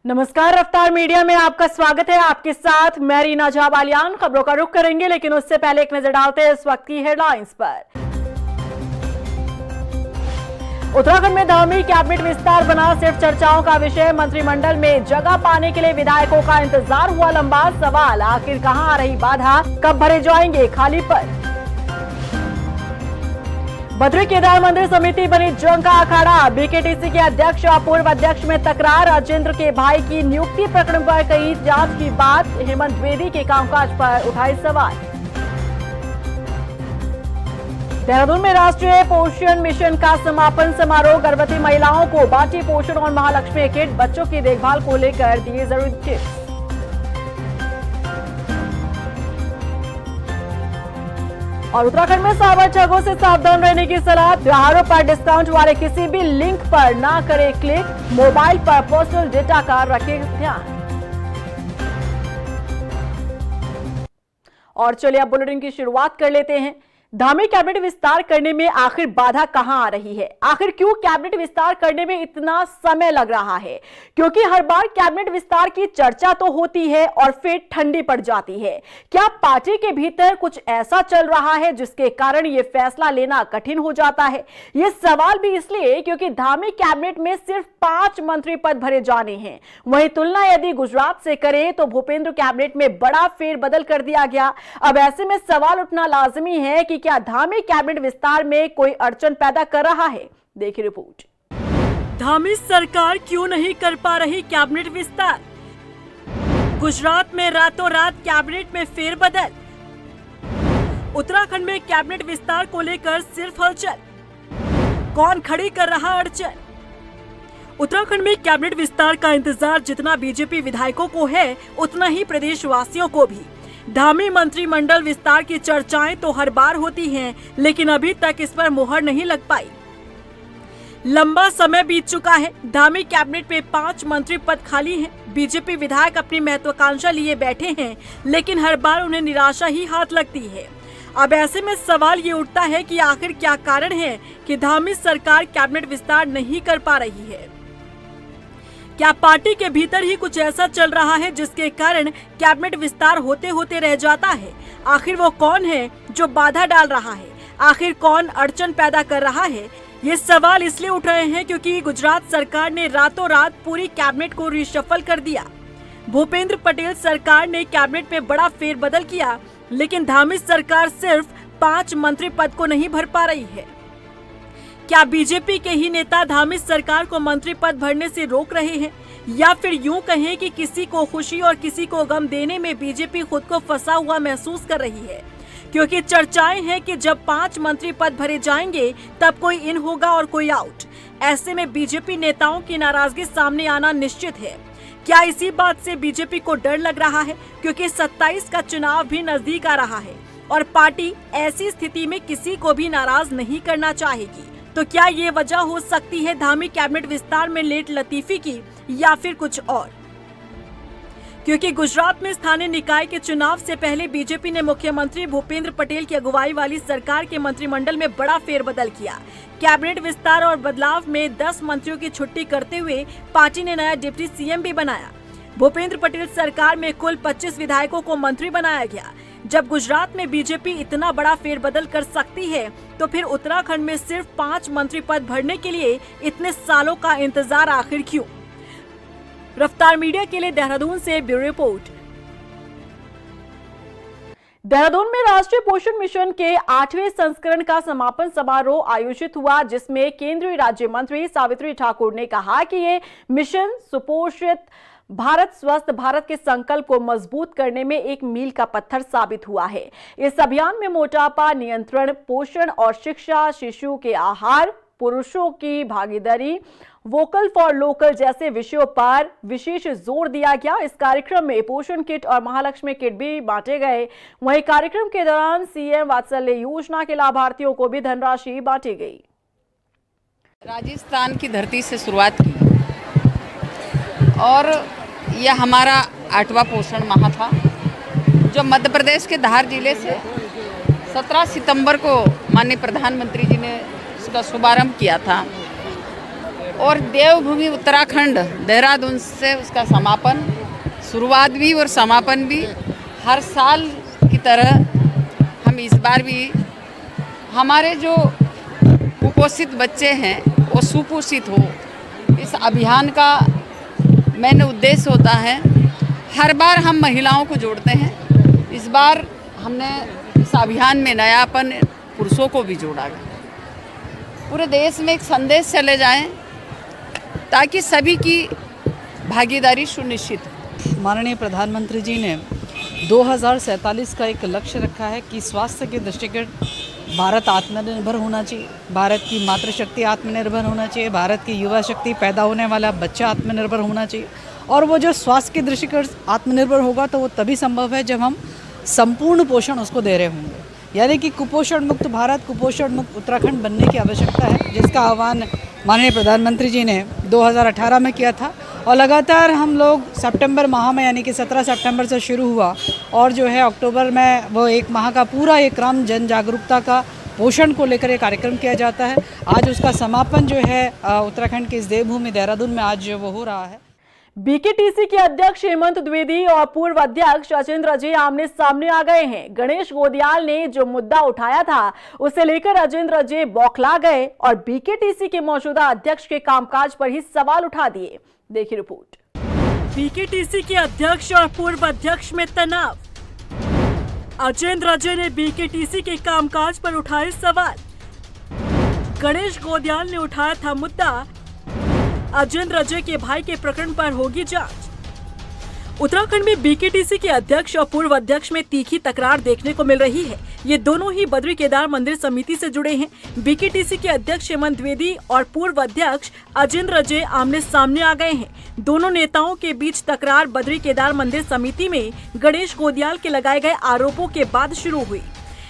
नमस्कार, रफ्तार मीडिया में आपका स्वागत है। आपके साथ मैं रीना जाबालियान। खबरों का रुख करेंगे, लेकिन उससे पहले एक नजर डालते हैं इस वक्त की हेडलाइंस पर। उत्तराखंड में धामी कैबिनेट विस्तार बना सिर्फ चर्चाओं का विषय। मंत्रिमंडल में जगह पाने के लिए विधायकों का इंतजार हुआ लंबा। सवाल, आखिर कहां आ रही बाधा, कब भरे जाएंगे खाली पद। बद्री केदार मंदिर समिति बनी जंग का अखाड़ा। बीकेटीसी के अध्यक्ष और पूर्व अध्यक्ष में तकरार। राजेंद्र के भाई की नियुक्ति प्रकरण पर कही जांच की बात। हेमंत द्विवेदी के कामकाज पर उठाए सवाल। देहरादून में राष्ट्रीय पोषण मिशन का समापन समारोह। गर्भवती महिलाओं को बांटी पोषण और महालक्ष्मी किट। बच्चों की देखभाल को लेकर दिए जरूरी टिप्स। और उत्तराखंड में साइबर ठगों से सावधान रहने की सलाह। त्योहारों पर डिस्काउंट वाले किसी भी लिंक पर ना करें क्लिक। मोबाइल पर पर्सनल डेटा का रखें ध्यान। और चलिए अब बुलेटिन की शुरुआत कर लेते हैं। धामी कैबिनेट विस्तार करने में आखिर बाधा कहां आ रही है? आखिर क्यों कैबिनेट विस्तार करने में इतना समय लग रहा है? क्योंकि हर बार कैबिनेट विस्तार की चर्चा तो होती है और फिर ठंडी पड़ जाती है। क्या पार्टी के भीतर कुछ ऐसा चल रहा है जिसके कारण यह फैसला लेना कठिन हो जाता है? यह सवाल भी इसलिए क्योंकि धामी कैबिनेट में सिर्फ 5 मंत्री पद भरे जाने हैं। वहीं तुलना यदि गुजरात से करें तो भूपेंद्र कैबिनेट में बड़ा फेरबदल कर दिया गया। अब ऐसे में सवाल उठना लाजमी है कि क्या धामी कैबिनेट विस्तार में कोई अड़चन पैदा कर रहा है? देखिए रिपोर्ट। धामी सरकार क्यों नहीं कर पा रही कैबिनेट विस्तार? गुजरात में रातों रात कैबिनेट में फेरबदल। उत्तराखंड में कैबिनेट विस्तार को लेकर सिर्फ हलचल। कौन खड़ी कर रहा अड़चन? उत्तराखंड में कैबिनेट विस्तार का इंतजार जितना बीजेपी विधायकों को है, उतना ही प्रदेशवासियों को भी। धामी मंत्रिमंडल विस्तार की चर्चाएं तो हर बार होती हैं, लेकिन अभी तक इस पर मुहर नहीं लग पाई। लंबा समय बीत चुका है। धामी कैबिनेट में 5 मंत्री पद खाली हैं। बीजेपी विधायक अपनी महत्वाकांक्षा लिए बैठे हैं, लेकिन हर बार उन्हें निराशा ही हाथ लगती है। अब ऐसे में सवाल ये उठता है कि आखिर क्या कारण है कि धामी सरकार कैबिनेट विस्तार नहीं कर पा रही है? क्या पार्टी के भीतर ही कुछ ऐसा चल रहा है जिसके कारण कैबिनेट विस्तार होते होते रह जाता है? आखिर वो कौन है जो बाधा डाल रहा है? आखिर कौन अड़चन पैदा कर रहा है? ये सवाल इसलिए उठ रहे हैं क्योंकि गुजरात सरकार ने रातों रात पूरी कैबिनेट को रिशफल कर दिया। भूपेंद्र पटेल सरकार ने कैबिनेट में बड़ा फेरबदल किया, लेकिन धामी सरकार सिर्फ 5 मंत्री पद को नहीं भर पा रही है। क्या बीजेपी के ही नेता धामी सरकार को मंत्री पद भरने से रोक रहे हैं, या फिर यूं कहें कि किसी को खुशी और किसी को गम देने में बीजेपी खुद को फंसा हुआ महसूस कर रही है? क्योंकि चर्चाएं हैं कि जब 5 मंत्री पद भरे जाएंगे तब कोई इन होगा और कोई आउट। ऐसे में बीजेपी नेताओं की नाराजगी सामने आना निश्चित है। क्या इसी बात से बीजेपी को डर लग रहा है? क्योंकि 27 का चुनाव भी नजदीक आ रहा है और पार्टी ऐसी स्थिति में किसी को भी नाराज नहीं करना चाहेगी। तो क्या ये वजह हो सकती है धामी कैबिनेट विस्तार में लेट लतीफी की, या फिर कुछ और? क्योंकि गुजरात में स्थानीय निकाय के चुनाव से पहले बीजेपी ने मुख्यमंत्री भूपेंद्र पटेल की अगुवाई वाली सरकार के मंत्रिमंडल में बड़ा फेरबदल किया। कैबिनेट विस्तार और बदलाव में 10 मंत्रियों की छुट्टी करते हुए पार्टी ने नया डिप्टी सीएम भी बनाया। भूपेंद्र पटेल सरकार में कुल 25 विधायकों को मंत्री बनाया गया। जब गुजरात में बीजेपी इतना बड़ा फेरबदल कर सकती है, तो फिर उत्तराखंड में सिर्फ 5 मंत्री पद भरने के लिए इतने सालों का इंतजार आखिर क्यों? रफ्तार मीडिया के लिए देहरादून से ब्यूरो रिपोर्ट। देहरादून में राष्ट्रीय पोषण मिशन के 8वें संस्करण का समापन समारोह आयोजित हुआ, जिसमें केंद्रीय राज्य मंत्री सावित्री ठाकुर ने कहा कि ये मिशन सुपोषित भारत स्वस्थ भारत के संकल्प को मजबूत करने में एक मील का पत्थर साबित हुआ है। इस अभियान में मोटापा नियंत्रण, पोषण और शिक्षा, शिशु के आहार, पुरुषों की भागीदारी, वोकल फॉर लोकल जैसे विषयों पर विशेष जोर दिया गया। इस कार्यक्रम में पोषण किट और महालक्ष्मी किट भी बांटे गए। वहीं कार्यक्रम के दौरान सीएम वात्सल्य योजना के लाभार्थियों को भी धनराशि बांटी गई। राजस्थान की धरती से शुरुआत की और यह हमारा 8वां पोषण माह था, जो मध्य प्रदेश के धार जिले से 17 सितंबर को माननीय प्रधानमंत्री जी ने इसका शुभारंभ किया था। और देवभूमि उत्तराखंड देहरादून से उसका समापन, शुरुआत भी और समापन भी हर साल की तरह हम इस बार भी हमारे जो कुपोषित बच्चे हैं वो सुपोषित हो, इस अभियान का मेन उद्देश्य होता है। हर बार हम महिलाओं को जोड़ते हैं, इस बार हमने इस अभियान में नयापन पुरुषों को भी जोड़ा गया। पूरे देश में एक संदेश चले जाए ताकि सभी की भागीदारी सुनिश्चित हो। माननीय प्रधानमंत्री जी ने 2047 का एक लक्ष्य रखा है कि स्वास्थ्य के दृष्टिगत भारत आत्मनिर्भर होना चाहिए, भारत की मातृशक्ति आत्मनिर्भर होना चाहिए, भारत की युवा शक्ति, पैदा होने वाला बच्चा आत्मनिर्भर होना चाहिए। और वो जो स्वास्थ्य की दृष्टिगत आत्मनिर्भर होगा तो वो तभी संभव है जब हम संपूर्ण पोषण उसको दे रहे होंगे। यानी कि कुपोषण मुक्त भारत, कुपोषण मुक्त उत्तराखंड बनने की आवश्यकता है, जिसका आह्वान माननीय प्रधानमंत्री जी ने 2018 में किया था। और लगातार हम लोग सितंबर माह में, यानी कि 17 सितंबर से शुरू हुआ और जो है अक्टूबर में वो एक माह का पूरा एक क्रम जन जागरूकता का पोषण को लेकर एक कार्यक्रम किया जाता है। आज उसका समापन जो है उत्तराखंड के इस देवभूमि देहरादून में आज वो हो रहा है। बीकेटीसी के अध्यक्ष हेमंत द्विवेदी और पूर्व अध्यक्ष अजेंद्र अजय आमने सामने आ गए हैं। गणेश गोदियाल ने जो मुद्दा उठाया था उसे लेकर अजेंद्र अजय बौखला गए और बीकेटीसी के मौजूदा अध्यक्ष के कामकाज पर ही सवाल उठा दिए। देखिए रिपोर्ट। बीकेटीसी के अध्यक्ष और पूर्व अध्यक्ष में तनाव। अजेंद्र अजय ने बीकेटीसी के कामकाज पर उठाए सवाल। गणेश गोदियाल ने उठाया था मुद्दा, अजेंद्र अजय के भाई के प्रकरण पर होगी जांच। उत्तराखंड में बीकेटीसी के अध्यक्ष और पूर्व अध्यक्ष में तीखी तकरार देखने को मिल रही है। ये दोनों ही बद्री केदार मंदिर समिति से जुड़े हैं। बीकेटीसी के अध्यक्ष हेमंत द्विवेदी और पूर्व अध्यक्ष अजेंद्र अजय आमने सामने आ गए हैं। दोनों नेताओं के बीच तकरार बद्री केदार मंदिर समिति में गणेश गोदियाल के लगाए गए आरोपों के बाद शुरू हुई।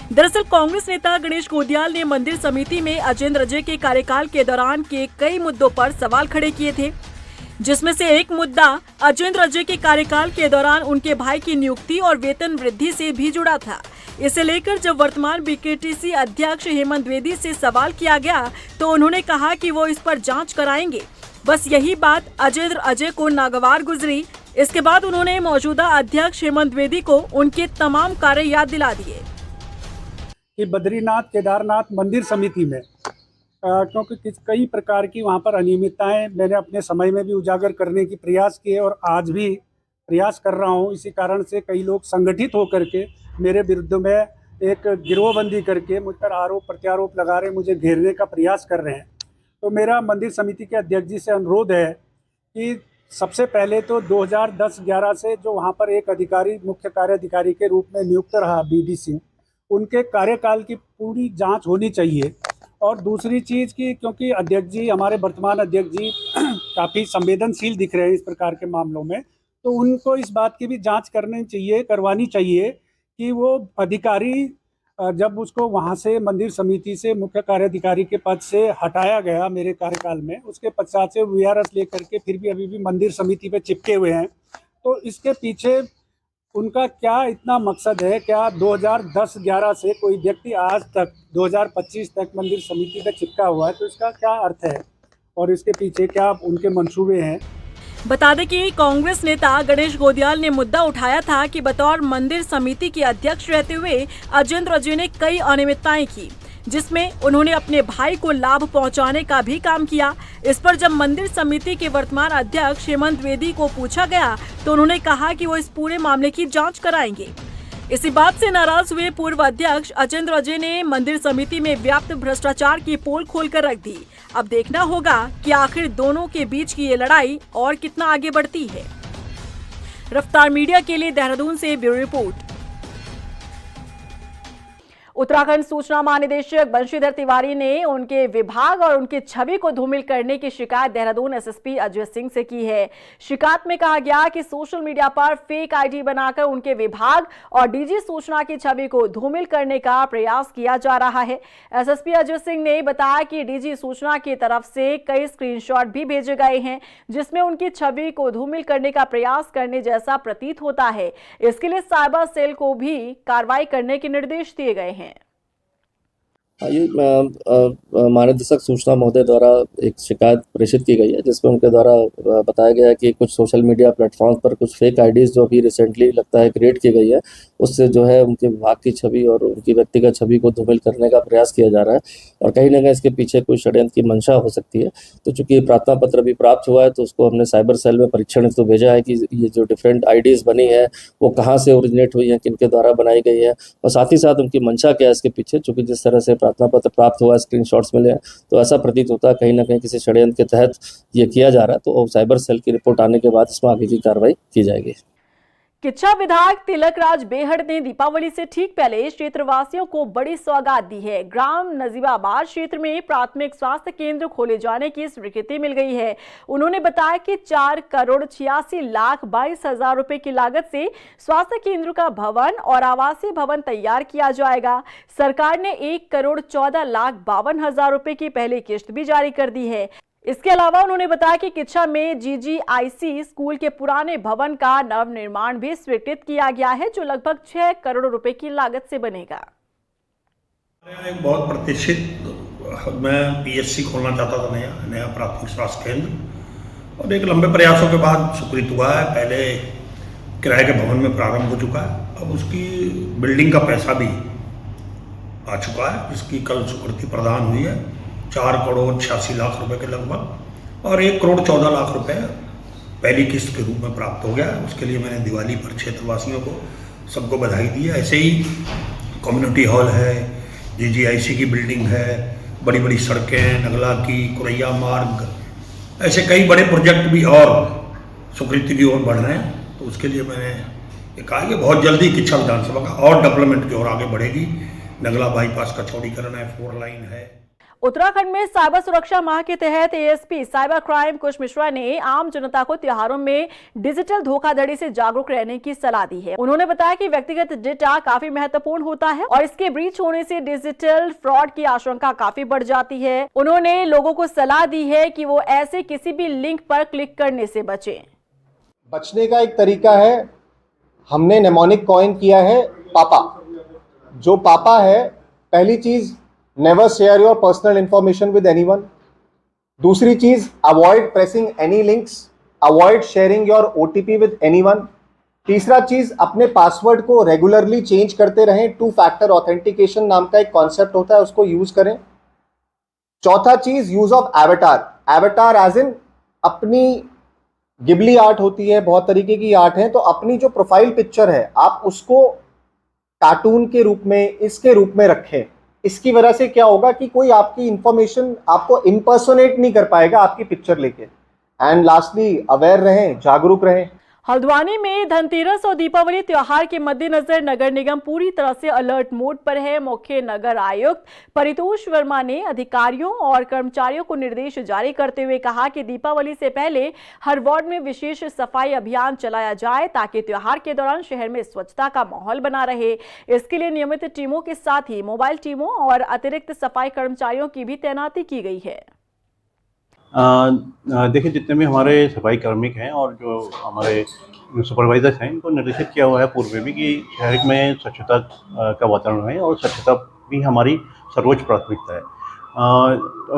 दरअसल कांग्रेस नेता गणेश गोदियाल ने मंदिर समिति में अजेंद्र अजय के कार्यकाल के दौरान के कई मुद्दों पर सवाल खड़े किए थे, जिसमें से एक मुद्दा अजेंद्र अजय के कार्यकाल के दौरान उनके भाई की नियुक्ति और वेतन वृद्धि से भी जुड़ा था। इसे लेकर जब वर्तमान बीकेटीसी अध्यक्ष हेमंत द्विवेदी से सवाल किया गया तो उन्होंने कहा कि वो इस पर जांच कराएंगे। बस यही बात अजेंद्र अजय को नागवार गुजरी। इसके बाद उन्होंने मौजूदा अध्यक्ष हेमंत द्विवेदी को उनके तमाम कार्य याद दिला दिए कि बद्रीनाथ केदारनाथ मंदिर समिति में क्योंकि कई प्रकार की वहाँ पर अनियमितताएं मैंने अपने समय में भी उजागर करने की प्रयास किए और आज भी प्रयास कर रहा हूँ। इसी कारण से कई लोग संगठित होकर के मेरे विरुद्ध में एक गिरोहबंदी करके मुझ पर आरोप प्रत्यारोप लगा रहे, मुझे घेरने का प्रयास कर रहे हैं। तो मेरा मंदिर समिति के अध्यक्ष जी से अनुरोध है कि सबसे पहले तो 2010-11 से जो वहाँ पर एक अधिकारी मुख्य कार्याधिकारी के रूप में नियुक्त रहा BDC, उनके कार्यकाल की पूरी जांच होनी चाहिए। और दूसरी चीज़ की क्योंकि अध्यक्ष जी, हमारे वर्तमान अध्यक्ष जी काफ़ी संवेदनशील दिख रहे हैं इस प्रकार के मामलों में, तो उनको इस बात की भी जांच करवानी चाहिए कि वो अधिकारी जब उसको वहाँ से मंदिर समिति से मुख्य कार्याधिकारी के पद से हटाया गया मेरे कार्यकाल में, उसके पश्चात से VRS लेकर के फिर भी अभी भी मंदिर समिति पे चिपके हुए हैं। तो इसके पीछे उनका क्या इतना मकसद है? क्या 2010-11 से कोई व्यक्ति आज तक 2025 तक मंदिर समिति पर चिपका हुआ है? तो इसका क्या अर्थ है और इसके पीछे क्या उनके मंसूबे हैं? बता दें कि कांग्रेस नेता गणेश गोदियाल ने मुद्दा उठाया था कि बतौर मंदिर समिति के अध्यक्ष रहते हुए अजेंद्र अजय ने कई अनियमितताएं की, जिसमें उन्होंने अपने भाई को लाभ पहुंचाने का भी काम किया। इस पर जब मंदिर समिति के वर्तमान अध्यक्ष हेमंत द्विवेदी को पूछा गया तो उन्होंने कहा कि वो इस पूरे मामले की जांच कराएंगे। इसी बात से नाराज हुए पूर्व अध्यक्ष अजेंद्र अजय ने मंदिर समिति में व्याप्त भ्रष्टाचार की पोल खोलकर रख दी। अब देखना होगा कि आखिर दोनों के बीच की ये लड़ाई और कितना आगे बढ़ती है। रफ्तार मीडिया के लिए देहरादून से ब्यूरो रिपोर्ट। उत्तराखंड सूचना महानिदेशक बंशीधर तिवारी ने उनके विभाग और उनकी छवि को धूमिल करने की शिकायत देहरादून SSP अजय सिंह से की है। शिकायत में कहा गया कि सोशल मीडिया पर फेक ID बनाकर उनके विभाग और DG सूचना की छवि को धूमिल करने का प्रयास किया जा रहा है। SSP अजय सिंह ने बताया कि DG सूचना की तरफ से कई स्क्रीनशॉट भी भेजे गए हैं, जिसमें उनकी छवि को धूमिल करने का प्रयास करने जैसा प्रतीत होता है। इसके लिए साइबर सेल को भी कार्रवाई करने के निर्देश दिए गए हैं। हाँ, ये महानिदेशक सूचना महोदय द्वारा एक शिकायत प्रेषित की गई है, जिसमें उनके द्वारा बताया गया है कि कुछ सोशल मीडिया प्लेटफॉर्म पर कुछ फेक आईडीज़ जो अभी रिसेंटली लगता है क्रिएट की गई है, उससे जो है उनके विभाग की छवि और उनकी व्यक्तिगत छवि को धूमिल करने का प्रयास किया जा रहा है और कहीं ना कहीं इसके पीछे कोई षड्यंत्र की मंशा हो सकती है। तो चूंकि प्रार्थना पत्र अभी प्राप्त हुआ है, तो उसको हमने साइबर सेल में परीक्षण तो भेजा है कि ये जो डिफरेंट आईडीज़ बनी है वो कहाँ से ओरिजिनेट हुई हैं, किनके द्वारा बनाई गई है और साथ ही साथ उनकी मंशा क्या है इसके पीछे। चूँकि जिस तरह से प्रार्थना पत्र प्राप्त हुआ, स्क्रीनशॉट्स मिले हैं, तो ऐसा प्रतीत होता है कहीं ना कहीं किसी षड्यंत्र के तहत ये किया जा रहा है। तो साइबर सेल की रिपोर्ट आने के बाद इसमें आगे की कार्रवाई की जाएगी। किच्छा विधायक तिलक राज बेहड़ ने दीपावली से ठीक पहले क्षेत्रवासियों को बड़ी सौगात दी है। ग्राम नजीबाबाद क्षेत्र में प्राथमिक स्वास्थ्य केंद्र खोले जाने की स्वीकृति मिल गई है। उन्होंने बताया कि 4,86,22,000 रुपए की लागत से स्वास्थ्य केंद्र का भवन और आवासीय भवन तैयार किया जाएगा। सरकार ने 1,14,52,000 रुपए की पहली किश्त भी जारी कर दी है। इसके अलावा उन्होंने बताया कि किच्छा में GGIC स्कूल के पुराने भवन का नव निर्माण भी स्वीकृत किया गया है, जो लगभग 6 करोड़ रुपए की लागत से बनेगा। एक बहुत प्रतिष्ठित, मैं PSC खोलना चाहता था, नया प्राथमिक स्वास्थ्य केंद्र, और एक लंबे प्रयासों के बाद स्वीकृत हुआ है। पहले किराए के भवन में प्रारंभ हो चुका है, अब उसकी बिल्डिंग का पैसा भी आ चुका है, जिसकी कल स्वीकृति प्रदान हुई है। 4,86,00,000 रुपए के लगभग और 1,14,00,000 रुपए पहली किस्त के रूप में प्राप्त हो गया है। उसके लिए मैंने दिवाली पर क्षेत्रवासियों को सबको बधाई दी है। ऐसे ही कम्युनिटी हॉल है, GGIC की बिल्डिंग है, बड़ी बड़ी सड़कें, नगला की कुरैया मार्ग, ऐसे कई बड़े प्रोजेक्ट भी और स्वीकृति की ओर बढ़ रहे हैं। तो उसके लिए मैंने ये कहा कि बहुत जल्दी किच्छा विधानसभा का और डेवलपमेंट की ओर आगे बढ़ेगी। नगला बाईपास का चौड़ीकरण है, 4 लाइन है। उत्तराखंड में साइबर सुरक्षा माह के तहत ASP साइबर क्राइम कुश मिश्रा ने आम जनता को त्योहारों में डिजिटल धोखाधड़ी से जागरूक रहने की सलाह दी है। उन्होंने बताया कि व्यक्तिगत डेटा काफी महत्वपूर्ण होता है और इसके ब्रीच होने से डिजिटल फ्रॉड की आशंका काफी बढ़ जाती है। उन्होंने लोगों को सलाह दी है कि वो ऐसे किसी भी लिंक पर क्लिक करने से बचें। बचने का एक तरीका है, हमने नेमोनिक कॉइन किया है पापा। जो पापा है, पहली चीज never share your personal information with anyone. दूसरी चीज, avoid pressing any links, avoid sharing your OTP with anyone. तीसरा चीज, अपने पासवर्ड को रेगुलरली चेंज करते रहें। 2 फैक्टर ऑथेंटिकेशन नाम का एक कॉन्सेप्ट होता है, उसको यूज करें। चौथा चीज, use of avatar. Avatar as in अपनी गिबली आर्ट होती है, बहुत तरीके की आर्ट है, तो अपनी जो प्रोफाइल पिक्चर है आप उसको कार्टून के रूप में, इसके रूप में रखें। इसकी वजह से क्या होगा कि कोई आपकी इंफॉर्मेशन आपको इम्पर्सोनेट नहीं कर पाएगा आपकी पिक्चर लेके। एंड लास्टली, अवेयर रहें, जागरूक रहें। हल्द्वानी में धनतेरस और दीपावली त्योहार के मद्देनजर नगर निगम पूरी तरह से अलर्ट मोड पर है। मुख्य नगर आयुक्त परितोष वर्मा ने अधिकारियों और कर्मचारियों को निर्देश जारी करते हुए कहा कि दीपावली से पहले हर वार्ड में विशेष सफाई अभियान चलाया जाए ताकि त्योहार के दौरान शहर में स्वच्छता का माहौल बना रहे। इसके लिए नियमित टीमों के साथ ही मोबाइल टीमों और अतिरिक्त सफाई कर्मचारियों की भी तैनाती की गई है। देखिए, जितने भी हमारे सफाई कार्मिक हैं और जो हमारे सुपरवाइजर्स हैं, इनको निर्देशित किया हुआ है पूर्व में भी कि शहर में स्वच्छता का वातावरण है और स्वच्छता भी हमारी सर्वोच्च प्राथमिकता है।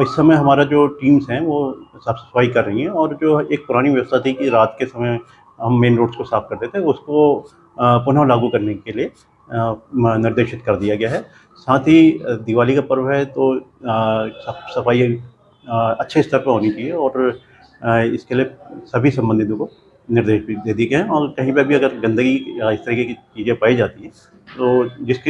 इस समय हमारा जो टीम्स हैं वो साफ सफाई कर रही हैं और जो एक पुरानी व्यवस्था थी कि रात के समय हम मेन रोड्स को साफ करते थे, उसको पुनः लागू करने के लिए निर्देशित कर दिया गया है। साथ ही दिवाली का पर्व है तो सफाई अच्छे स्तर पर होनी चाहिए और इसके लिए सभी संबंधितों को निर्देश भी दे दिए गए हैं। और कहीं पर भी अगर गंदगी या इस तरीके की चीज़ें पाई जाती हैं तो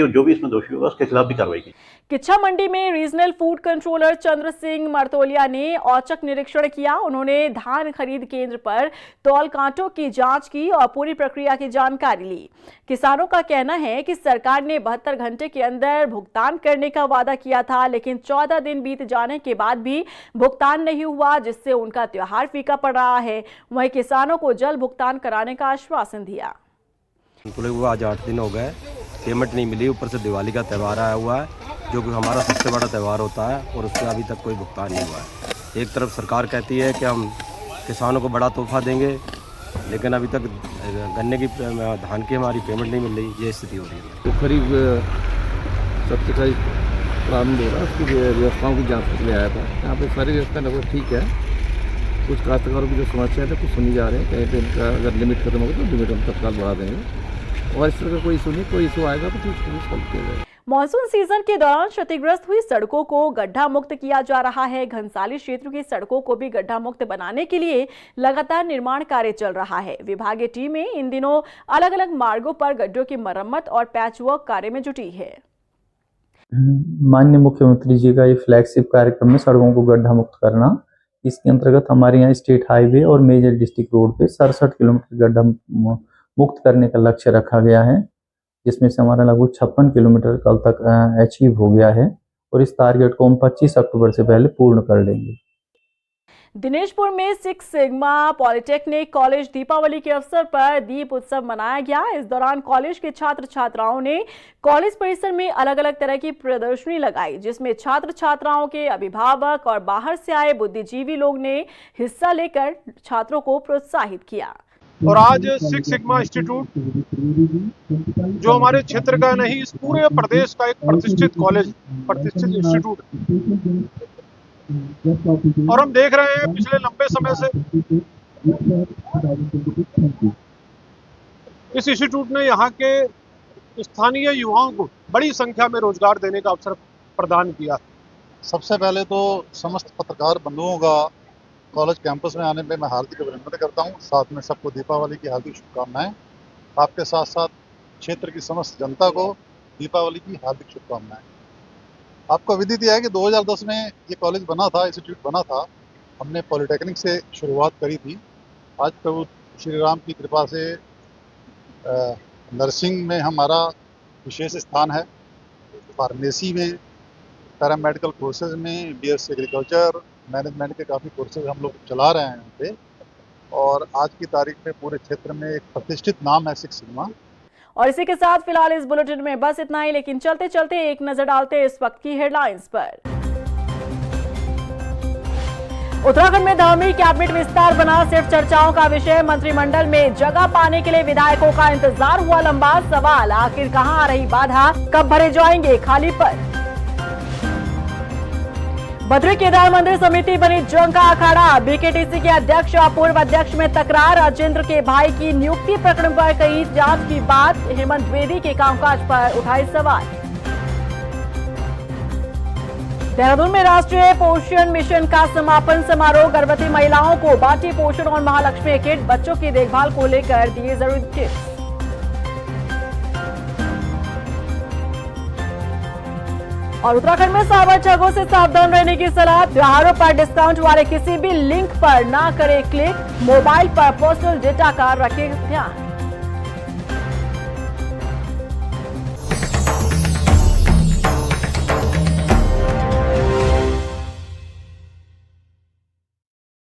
जो भी इसमें दोषी होगा उसके खिलाफ भी कार्रवाई की। किच्छा मंडी में regional food controller Chandra Singh मरतोलिया ने औचक निरीक्षण किया। उन्होंने धान खरीद केंद्र पर तौल कांटों की जांच की और पूरी प्रक्रिया की जानकारी ली। किसानों का कहना है कि सरकार ने 72 घंटे के अंदर भुगतान करने का वादा किया था, लेकिन 14 दिन बीत जाने के बाद भी भुगतान नहीं हुआ, जिससे उनका त्योहार फीका पड़ रहा है। वहीं किसानों को जल्द भुगतान कराने का आश्वासन दिया। आज 8 दिन हो गए, पेमेंट नहीं मिली। ऊपर से दिवाली का त्यौहार आया हुआ है जो कि हमारा सबसे बड़ा त्यौहार होता है और उसमें अभी तक कोई भुगतान नहीं हुआ है। एक तरफ सरकार कहती है कि हम किसानों को बड़ा तोहफा देंगे, लेकिन अभी तक गन्ने की धान की हमारी पेमेंट नहीं मिल रही। ये स्थिति हो रही है। तो करीब 27 प्रारंभ हो रहा है, उसकी व्यवस्थाओं की जांच के लिए आया था। यहाँ पे सारी व्यवस्था लगभग ठीक है। कुछ काश्तकारों की जो समस्या है कुछ सुनी जा रहे हैं, कहीं पे इनका अगर लिमिट खत्म होगा तो लिमिट हम तत्काल बढ़ा देंगे, और इस तरह का कोई इशू नहीं, कोई इशू आएगा तो फिर सॉल्व किया जाएगा। मॉनसून सीजन के दौरान क्षतिग्रस्त हुई सड़कों को गड्ढा मुक्त किया जा रहा है। घनसाली क्षेत्र की सड़कों को भी गड्ढा मुक्त बनाने के लिए लगातार निर्माण कार्य चल रहा है। विभागीय टीमें इन दिनों अलग अलग मार्गों पर गड्ढों की मरम्मत और पैचवर्क कार्य में जुटी है। माननीय मुख्यमंत्री जी का ये फ्लैगशिप कार्यक्रम है सड़कों को गड्ढा मुक्त करना। इसके अंतर्गत हमारे यहाँ स्टेट हाईवे और मेजर डिस्ट्रिक्ट रोड पे 67 किलोमीटर गड्ढा मुक्त करने का लक्ष्य रखा गया है, जिसमें से हमारा लगभग 56 किलोमीटर कल तक अचीव हो गया है, और इस टारगेट को हम 25 अक्टूबर से पहले पूर्ण कर लेंगे। दिनेशपुर में six sigma polytechnic college Deepawali के अवसर पर दीप उत्सव मनाया गया। इस दौरान कॉलेज के छात्र छात्राओं ने कॉलेज परिसर में अलग अलग तरह की प्रदर्शनी लगाई, जिसमें छात्र छात्राओं के अभिभावक और बाहर से आए बुद्धिजीवी लोग ने हिस्सा लेकर छात्रों को प्रोत्साहित किया। और आज सिक्स सिग्मा इंस्टीट्यूट जो हमारे क्षेत्र का नहीं, इस पूरे प्रदेश का एक प्रतिष्ठित कॉलेज, प्रतिष्ठित इंस्टीट्यूट, और हम देख रहे हैं पिछले लंबे समय से इस इंस्टीट्यूट ने यहाँ के स्थानीय युवाओं को बड़ी संख्या में रोजगार देने का अवसर प्रदान किया। सबसे पहले तो समस्त पत्रकार बंधुओं का कॉलेज कैंपस में आने पे मैं हार्दिक अभिनंदन करता हूं। साथ में सबको दीपावली की हार्दिक शुभकामनाएं। आपके साथ साथ क्षेत्र की समस्त जनता को दीपावली की हार्दिक शुभकामनाएं। आपको विदित है कि 2010 में ये कॉलेज बना था, इंस्टीट्यूट बना था। हमने पॉलिटेक्निक से शुरुआत करी थी। आज प्रभु श्री राम की कृपा से नर्सिंग में हमारा विशेष स्थान है, फार्मेसी में, पैरामेडिकल कोर्सेज में, बीएससी एग्रीकल्चर, मैनेजमेंट के काफ़ी कोर्सेज हम लोग चला रहे हैं यहाँ पे, और आज की तारीख में पूरे क्षेत्र में एक प्रतिष्ठित नाम है सिक्स सिग्मा। और इसी के साथ फिलहाल इस बुलेटिन में बस इतना ही, लेकिन चलते चलते एक नजर डालते हैं इस वक्त की हेडलाइंस पर। उत्तराखंड में धामी कैबिनेट विस्तार बना सिर्फ चर्चाओं का विषय। मंत्रिमंडल में जगह पाने के लिए विधायकों का इंतजार हुआ लंबा। सवाल, आखिर कहां आ रही बाधा, कब भरे जाएंगे खाली पद। बद्री केदार मंदिर समिति बनी जंग का अखाड़ा। बीकेटीसी के अध्यक्ष और पूर्व अध्यक्ष में तकरार। राजेंद्र के भाई की नियुक्ति प्रकरण पर कही जांच की बात। हेमंत द्विवेदी के कामकाज पर उठाए सवाल। देहरादून में राष्ट्रीय पोषण मिशन का समापन समारोह। गर्भवती महिलाओं को बांटी पोषण और महालक्ष्मी किट। बच्चों की देखभाल को लेकर दिए जरूरी टिप्स। और उत्तराखंड में साइबर ठगों से सावधान रहने की सलाह। त्योहारों पर डिस्काउंट वाले किसी भी लिंक पर ना करें क्लिक। मोबाइल पर पर्सनल डेटा का रखें ध्यान।